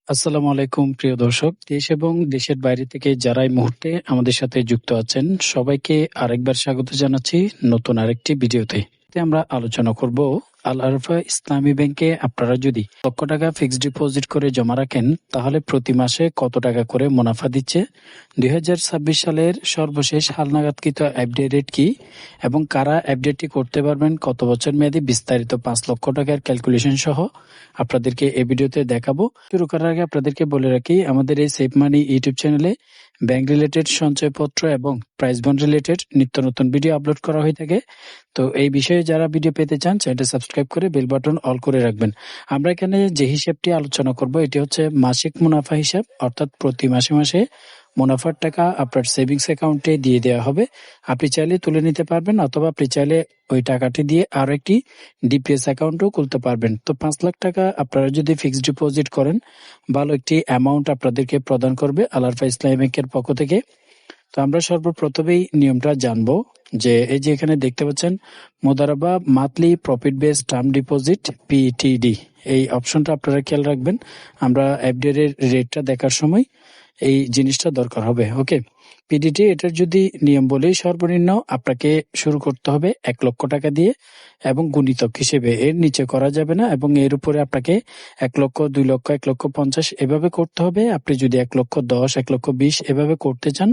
আসসালামু আলাইকুম প্রিয় দর্শক, দেশ এবং দেশের বাইরে থেকে যারা এই মুহূর্তে আমাদের সাথে যুক্ত আছেন সবাইকে আরেকবার স্বাগত জানাচ্ছি নতুন আরেকটি ভিডিওতে। আমরা আলোচনা করব আল আরফা ইসলামী ব্যাংকে আপনারা যদি লক্ষ টাকা ফিক্সড ডিপোজিট করে জমা রাখেন তাহলে প্রতি মাসে কত টাকা করে মুনাফা দিচ্ছে, 2026 সালের সর্বশেষ হালনাগাদকৃত এফডি রেট কি এবং কারা এফডিটি করতে পারবেন, কত বছর মেয়াদী, বিস্তারিত 5 লক্ষ টাকার ক্যালকুলেশন সহ আপনাদেরকে এই ভিডিওতে দেখাবো। শুরু করার আগে আপনাদেরকে বলে রাখি, আমাদের এই সেভ মানি ইউটিউব চ্যানেলে ব্যাংক রিলেটেড, সঞ্চয়পত্র এবং প্রাইস বন্ড রিলেটেড নিত্য নতুন ভিডিও আপলোড করা হয়ে থাকে। তো এই বিষয়ে যারা ভিডিও পেতে চান চ্যানেলটা সাবস্ক্রাইব করে বেল বাটন অল করে রাখবেন। আমরা এখানে যে হিসাবটি আলোচনা করব এটি হচ্ছে মাসিক মুনাফা হিসাব, অর্থাৎ প্রতি মাসে মাসে মুনাফার টাকা আপনার সেভিংস অ্যাকাউন্টে দিয়ে দেওয়া হবে। আপনি চাইলে তুলে নিতে পারবেন অথবা আপনি চাইলে ওই টাকাটি দিয়ে আরো একটি ডিপিএস অ্যাকাউন্টও খুলতে পারবেন। তো 5 লাখ টাকা আপনারা যদি ফিক্সড ডিপোজিট করেন, ভালো একটি অ্যামাউন্ট আপনাদেরকে প্রদান করবে আল আরফা ইসলামী ব্যাংকের পক্ষ থেকে। তো আমরা সর্বপ্রথমেই নিয়মটা জানবো যে এই যে এখানে দেখতে পাচ্ছেন মোদারাবা monthly profit base term deposit PTD, এই অপশনটা আপনারা খেয়াল রাখবেন। আমরা এফডি এর রেটটা দেখার সময় এই জিনিসটা দরকার হবে। ওকে, পিডিটি এটার যদি নিয়ম বলি, সর্বনিম্ন আপনাকে শুরু করতে হবে 1 লক্ষ টাকা দিয়ে এবং গুণিতক হিসেবে এর নিচে করা যাবে না, এবং এর উপরে আপনাকে 1 লক্ষ, 2 লক্ষ, 1 লক্ষ 50 এভাবে করতে হবে। আপনি যদি 1 লক্ষ 10, 1 লক্ষ 20 এভাবে করতে চান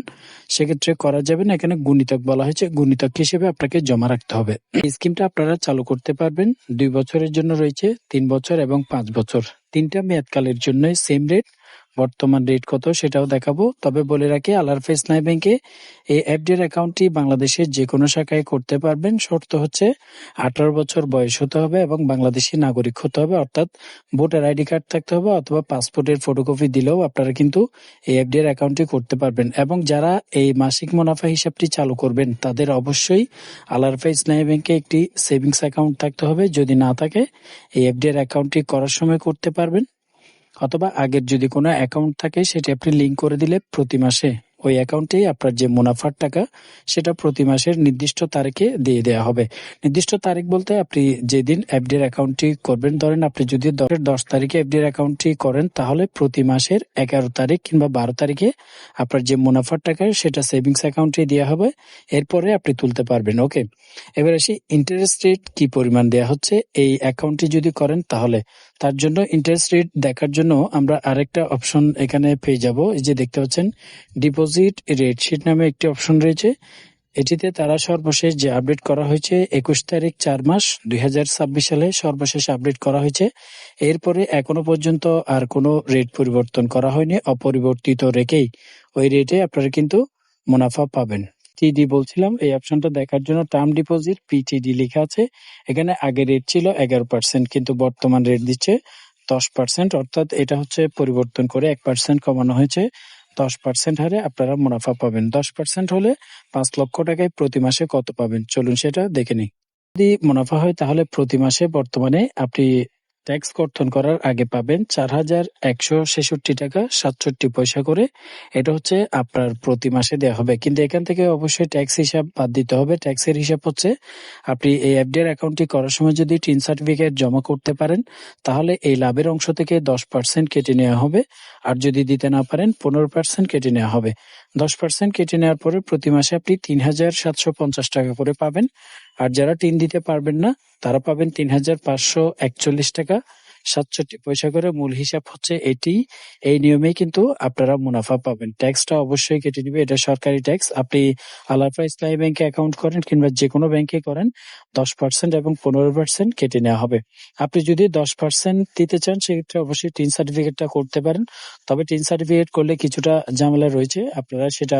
সেক্ষেত্রে করা যাবে না। এখানে গুণিতক বলা হয়েছে, গুণিতক হিসেবে আপনাকে জমা রাখতে হবে। এই স্কিমটা আপনারা চালু করতে পারবেন 2 বছরের জন্য, রয়েছে 3 বছর এবং 5 বছর। 3টা মেয়াদকালের জন্য সেম রেট। বর্তমান রেট কত সেটাও দেখাবো। তবে বলে রাখি, আল আরফা ইসলামী ব্যাংকে এই এফডি এর অ্যাকাউন্টটি বাংলাদেশের যে কোনো শাখায় করতে পারবেন। শর্ত হচ্ছে 18 বছর বয়স হতে হবে এবং বাংলাদেশি নাগরিক হতে হবে, অর্থাৎ ভোটার আইডি কার্ড থাকতে হবে অথবা পাসপোর্টের ফটোকপি দিলেও আপনারা কিন্তু এই এফডি এর অ্যাকাউন্টটি করতে পারবেন। এবং যারা এই মাসিক মুনাফা হিসাবটি চালু করবেন তাদের অবশ্যই আল আরফা ইসলামী ব্যাংকে একটি সেভিংস অ্যাকাউন্ট থাকতে হবে। যদি না থাকে এই এফডি এর অ্যাকাউন্টটি করার সময় করতে পারবেন, অথবা আগের যদি কোনো অ্যাকাউন্ট থাকে সেটি আপনি লিংক করে দিলে প্রতি মাসে ওই অ্যাকাউন্টে আপনার যে মুনাফার টাকা সেটা প্রতি মাসের নির্দিষ্ট তারিখে দিয়ে দেওয়া হবে। নির্দিষ্ট তারিখ বলতে আপনি যেদিন এফডির অ্যাকাউন্টটি করবেন, ধরেন আপনি যদি 10 তারিখে এফডির অ্যাকাউন্টটি করেন তাহলে প্রতি মাসের 11 তারিখ কিংবা 12 তারিখে আপনার যে মুনাফার টাকা সেটা সেভিংস অ্যাকাউন্টে দেওয়া হবে, এরপরে আপনি তুলতে পারবেন। ওকে, এবার আসি ইন্টারেস্ট রেট কি পরিমাণ দেওয়া হচ্ছে এই অ্যাকাউন্টটি যদি করেন তাহলে। তার জন্য ইন্টারেস্ট রেট দেখার জন্য আমরা আরেকটা অপশন এখানে পেয়ে যাব। এই যে দেখতে পাচ্ছেন ডিপোজিট রেট শিট নামে একটি অপশন রয়েছে। এটিতে তারা সর্বশেষ যে আপডেট করা হয়েছে 21 তারিখ 4 মাস 2026 সালে সর্বশেষ আপডেট করা হয়েছে। এরপরে এখনো পর্যন্ত আর কোনো রেট পরিবর্তন করা হয়নি, অপরিবর্তিত রেখেই ওই রেটে আপনারা কিন্তু মুনাফা পাবেন। টিডি বলছিলাম, এই অপশনটা দেখার জন্য টার্ম ডিপোজিট পিটিডি লেখা আছে। এখানে আগে রেট ছিল 11%, কিন্তু বর্তমান রেট দিচ্ছে 10%, অর্থাৎ এটা হচ্ছে পরিবর্তন করে 1% কমানো হয়েছে। 10% হারে আপনারা মুনাফা পাবেন। 10% হলে 5 লক্ষ টাকায় প্রতি মাসে কত পাবেন চলুন সেটা দেখে নিই। যদি মুনাফা হয় তাহলে প্রতি মাসে বর্তমানে আপনি ট্যাক্স কর্তন করার আগে পাবেন 4,166 টাকা 67 পয়সা করে। এটা হচ্ছে আপনার প্রতি মাসে দেওয়া হবে, কিন্তু এখান থেকে অবশ্যই ট্যাক্স হিসাব বাদ দিতে হবে। ট্যাক্সের হিসাব হচ্ছে আপনি এই এফডি এর অ্যাকাউন্টটি করার সময় যদি টিন সার্টিফিকেট জমা করতে পারেন তাহলে এই লাভের অংশ থেকে 10% কেটে নেওয়া হবে, আর যদি দিতে না পারেন 15% কেটে নেওয়া হবে। 10% কেটে নেওয়ার পরে প্রতি মাসে আপনি 3,750 টাকা করে পাবেন। আর যারা টিন দিতে পারবেন না তারা পাবেন 3,541 টাকা 67 পয়সা করে। মূল হিসাব হচ্ছে এটি। এই নিয়মেই কিন্তু আপনারা মুনাফা পাবেন। ট্যাক্সটা অবশ্যই কেটে নিবে, এটা সরকারি ট্যাক্স। আপনি আল আরফা ইসলামী ব্যাংকে অ্যাকাউন্ট করেন কিংবা যে কোনো ব্যাংকে করেন 10% এবং 15% কেটে নেওয়া হবে। আপনি যদি 10% দিতে চান সেক্ষেত্রে অবশ্যই টিন সার্টিফিকেটটা করতে পারেন। তবে টিন সার্টিফিকেট করলে কিছুটা ঝামেলা রয়েছে, আপনারা সেটা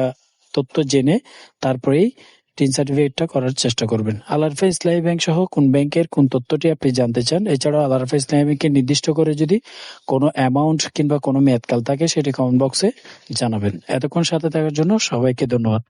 তথ্য জেনে তারপরেই টিন সার্টিফিকেটটা করার চেষ্টা করবেন। আল আরফা ইসলামী ব্যাংক সহ কোন ব্যাংকের কোন তথ্যটি আপনি জানতে চান, এছাড়াও আল আরফা ইসলামী ব্যাংকে নির্দিষ্ট করে যদি কোনো অ্যামাউন্ট কিংবা কোনো মেয়াদকাল থাকে সেটি কমেন্ট বক্সে জানাবেন। এতক্ষণ সাথে থাকার জন্য সবাইকে ধন্যবাদ।